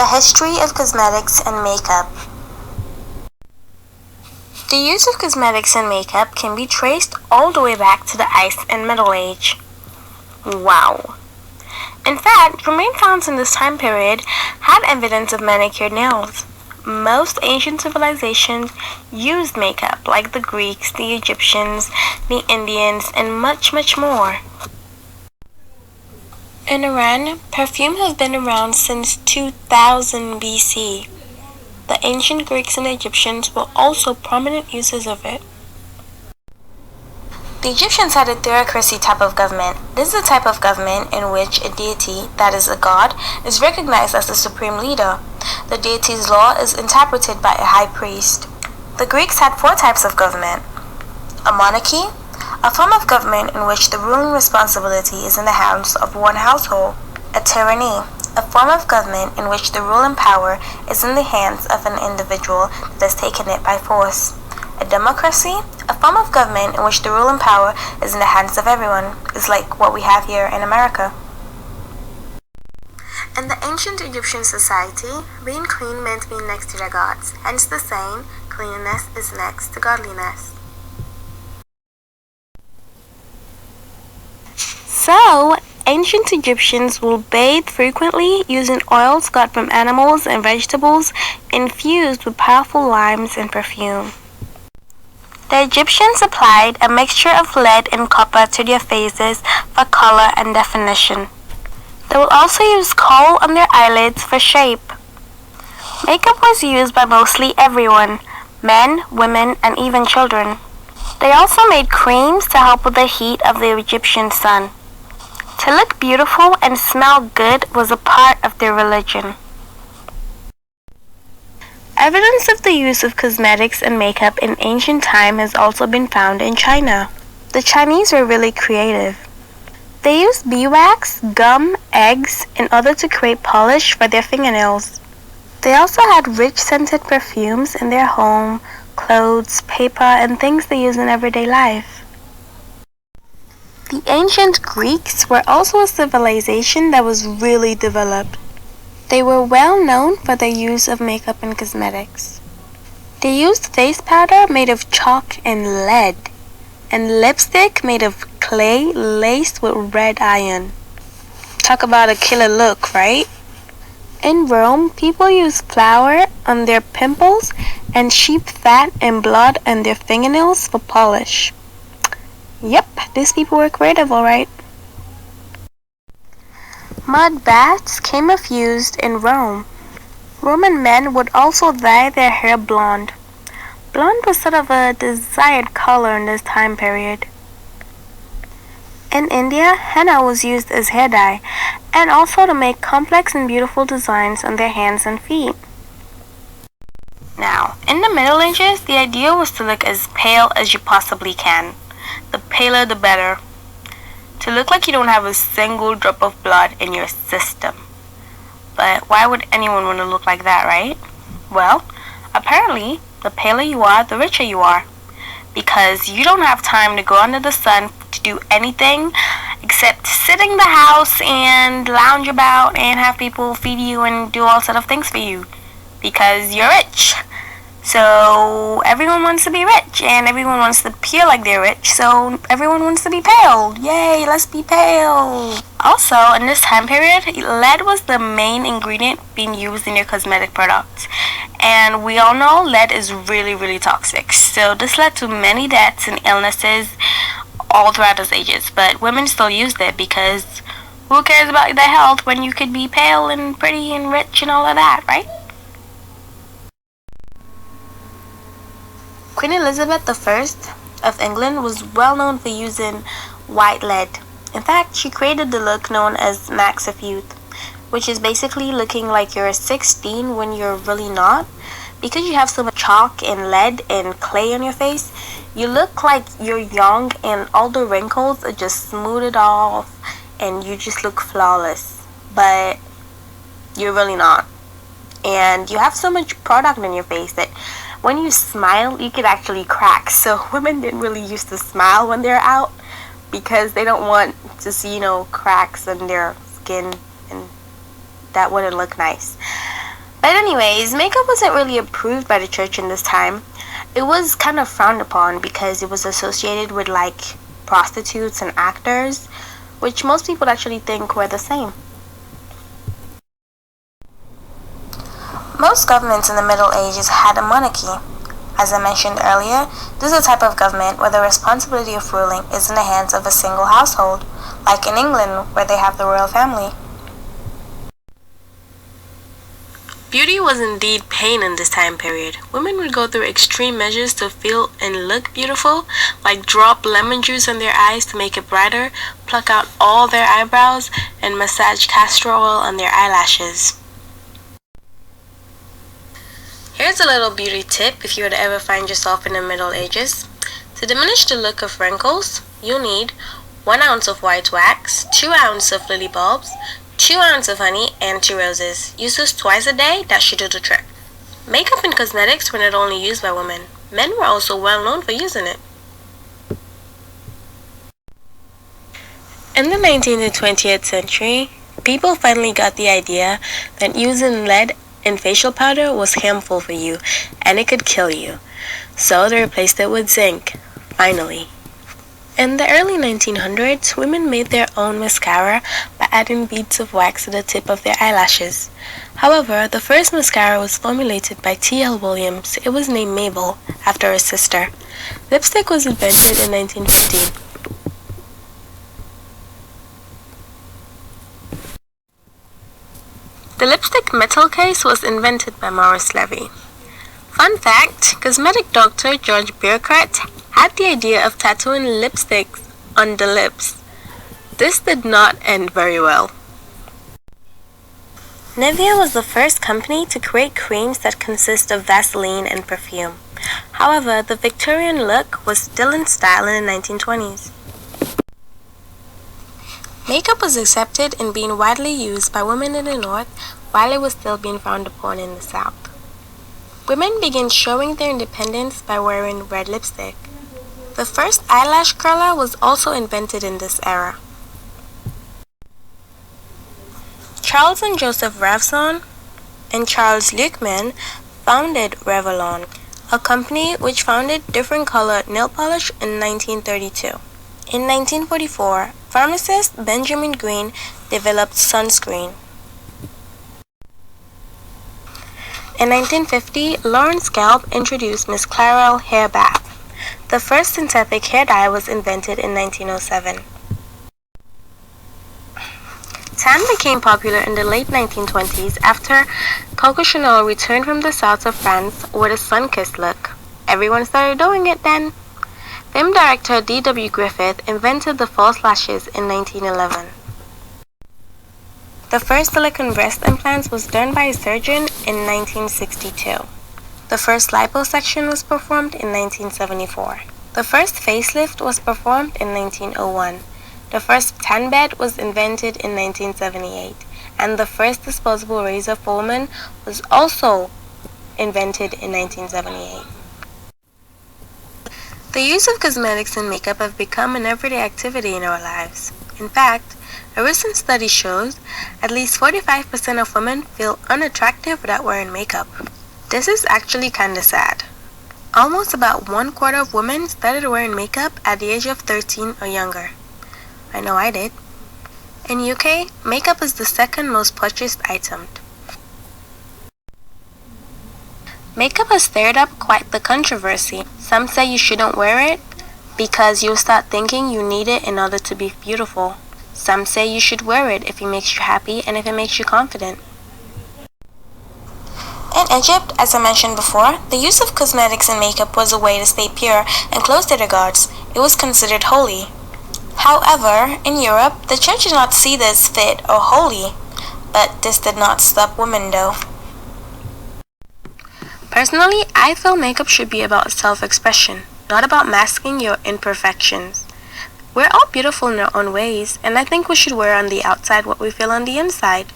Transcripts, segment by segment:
The history of cosmetics and makeup. The use of cosmetics and makeup can be traced all the way back to the Ice and Middle Age. Wow. In fact, remain found in this time period had evidence of manicured nails. Most ancient civilizations used makeup, like the Greeks, the Egyptians, the Indians, and much, much more. In Iran, perfume has been around since 2000 BC. The ancient Greeks and Egyptians were also prominent users of it. The Egyptians had a theocracy type of government. This is a type of government in which a deity, that is a god, is recognized as the supreme leader. The deity's law is interpreted by a high priest. The Greeks had 4 types of government. A monarchy, a form of government in which the ruling responsibility is in the hands of one household. A tyranny, a form of government in which the ruling power is in the hands of an individual that has taken it by force. A democracy, a form of government in which the ruling power is in the hands of everyone, is like what we have here in America. In the ancient Egyptian society, being clean meant being next to their gods, hence the saying, cleanliness is next to godliness. So, ancient Egyptians will bathe frequently using oils got from animals and vegetables infused with powerful limes and perfume. The Egyptians applied a mixture of lead and copper to their faces for color and definition. They will also use kohl on their eyelids for shape. Makeup was used by mostly everyone, men, women, and even children. They also made creams to help with the heat of the Egyptian sun. To look beautiful and smell good was a part of their religion. Evidence of the use of cosmetics and makeup in ancient time has also been found in China. The Chinese were really creative. They used beeswax, gum, eggs, and other to create polish for their fingernails. They also had rich scented perfumes in their home, clothes, paper, and things they use in everyday life. The ancient Greeks were also a civilization that was really developed. They were well known for their use of makeup and cosmetics. They used face powder made of chalk and lead, and lipstick made of clay laced with red iron. Talk about a killer look, right? In Rome, people used flour on their pimples and sheep fat and blood on their fingernails for polish. Yep, these people were creative, alright. Mud baths came of use in Rome. Roman men would also dye their hair blonde. Blonde was sort of a desired color in this time period. In India, henna was used as hair dye, and also to make complex and beautiful designs on their hands and feet. Now, in the Middle Ages, the idea was to look as pale as you possibly can. The paler the better. To look like you don't have a single drop of blood in your system. But why would anyone want to look like that, right? Well, apparently, the paler you are, the richer you are. Because you don't have time to go under the sun to do anything except sit in the house and lounge about and have people feed you and do all sort of things for you. Because you're rich. So everyone wants to be rich and everyone wants to appear like they're rich, so everyone wants to be pale. Yay, let's be pale. Also, in this time period, lead was the main ingredient being used in your cosmetic products. And we all know lead is really, really toxic. So this led to many deaths and illnesses all throughout those ages. But women still used it because who cares about their health when you could be pale and pretty and rich and all of that, right? Queen Elizabeth I of England was well known for using white lead. In fact, she created the look known as Max of Youth, which is basically looking like you're 16 when you're really not. Because you have so much chalk and lead and clay on your face, you look like you're young and all the wrinkles are just smoothed off and you just look flawless. But you're really not. And you have so much product on your face that when you smile, you could actually crack. So women didn't really used to smile when they're out because they don't want to see, cracks in their skin, and that wouldn't look nice. But anyways, makeup wasn't really approved by the church in this time. It was kind of frowned upon because it was associated with like prostitutes and actors, which most people actually think were the same. Most governments in the Middle Ages had a monarchy. As I mentioned earlier, this is a type of government where the responsibility of ruling is in the hands of a single household, like in England where they have the royal family. Beauty was indeed pain in this time period. Women would go through extreme measures to feel and look beautiful, like drop lemon juice on their eyes to make it brighter, pluck out all their eyebrows, and massage castor oil on their eyelashes. Here's a little beauty tip if you were to ever find yourself in the Middle Ages. To diminish the look of wrinkles, you'll need 1 ounce of white wax, 2 ounces of lily bulbs, 2 ounces of honey, and 2 roses. Use this twice a day, that should do the trick. Makeup and cosmetics were not only used by women, men were also well known for using it. In the 19th and 20th century, people finally got the idea that using lead in facial powder was harmful for you and it could kill you. So they replaced it with zinc, finally. In the early 1900s, women made their own mascara by adding beads of wax to the tip of their eyelashes. However, the first mascara was formulated by T.L. Williams. It was named Mabel, after his sister. Lipstick was invented in 1915. The lipstick metal case was invented by Maurice Levy. Fun fact, cosmetic doctor George Burkhardt had the idea of tattooing lipsticks on the lips. This did not end very well. Nivea was the first company to create creams that consist of Vaseline and perfume. However, the Victorian look was still in style in the 1920s. Makeup was accepted and being widely used by women in the North while it was still being frowned upon in the South. Women began showing their independence by wearing red lipstick. The first eyelash curler was also invented in this era. Charles and Joseph RaAbSa and Charles Lichtman founded Revlon, a company which founded different color nail polish in 1932. In 1944, pharmacist Benjamin Green developed sunscreen. In 1950, Lawrence Gelb introduced Miss Clarel hair bath. The first synthetic hair dye was invented in 1907. Tan became popular in the late 1920s after Coco Chanel returned from the south of France with a sun-kissed look. Everyone started doing it then. Film director D.W. Griffith invented the false lashes in 1911. The first silicone breast implants was done by a surgeon in 1962. The first liposuction was performed in 1974. The first facelift was performed in 1901. The first tan bed was invented in 1978. And the first disposable razor for women was also invented in 1978. The use of cosmetics and makeup have become an everyday activity in our lives. In fact, a recent study shows at least 45% of women feel unattractive without wearing makeup. This is actually kinda sad. Almost about 1/4 of women started wearing makeup at the age of 13 or younger. I know I did. In UK, makeup is the second most purchased item. Makeup has stirred up quite the controversy. Some say you shouldn't wear it because you'll start thinking you need it in order to be beautiful. Some say you should wear it if it makes you happy and if it makes you confident. In Egypt, as I mentioned before, the use of cosmetics and makeup was a way to stay pure and close to their gods. It was considered holy. However, in Europe, the church did not see this fit or holy, but this did not stop women though. Personally, I feel makeup should be about self-expression, not about masking your imperfections. We're all beautiful in our own ways, and I think we should wear on the outside what we feel on the inside.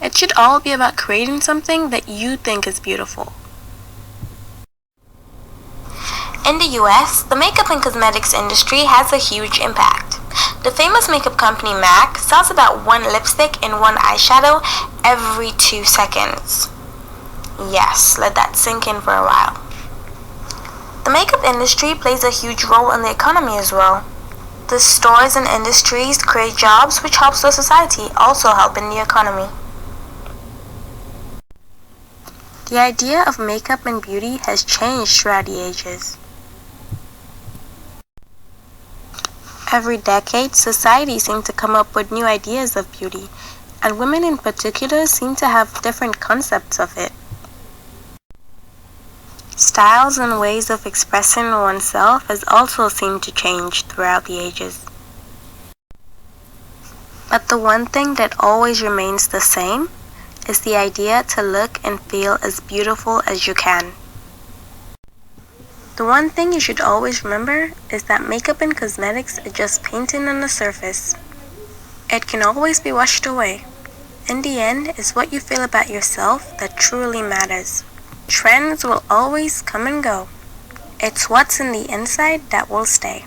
It should all be about creating something that you think is beautiful. In the US, the makeup and cosmetics industry has a huge impact. The famous makeup company MAC sells about 1 lipstick and 1 eyeshadow every 2 seconds. Yes, let that sink in for a while. The makeup industry plays a huge role in the economy as well. The stores and industries create jobs which helps the society, also helping the economy. The idea of makeup and beauty has changed throughout the ages. Every decade, society seems to come up with new ideas of beauty, and women in particular seem to have different concepts of it. Styles and ways of expressing oneself has also seemed to change throughout the ages. But the one thing that always remains the same is the idea to look and feel as beautiful as you can. The one thing you should always remember is that makeup and cosmetics are just painting on the surface. It can always be washed away. In the end, it's what you feel about yourself that truly matters. Trends will always come and go. It's what's in the inside that will stay.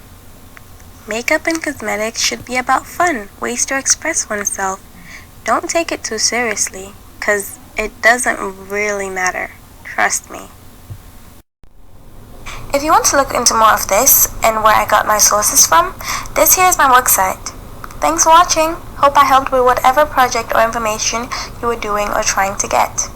Makeup and cosmetics should be about fun, ways to express oneself. Don't take it too seriously, 'cause it doesn't really matter. Trust me. If you want to look into more of this and where I got my sources from, this here is my website. Thanks for watching. Hope I helped with whatever project or information you were doing or trying to get.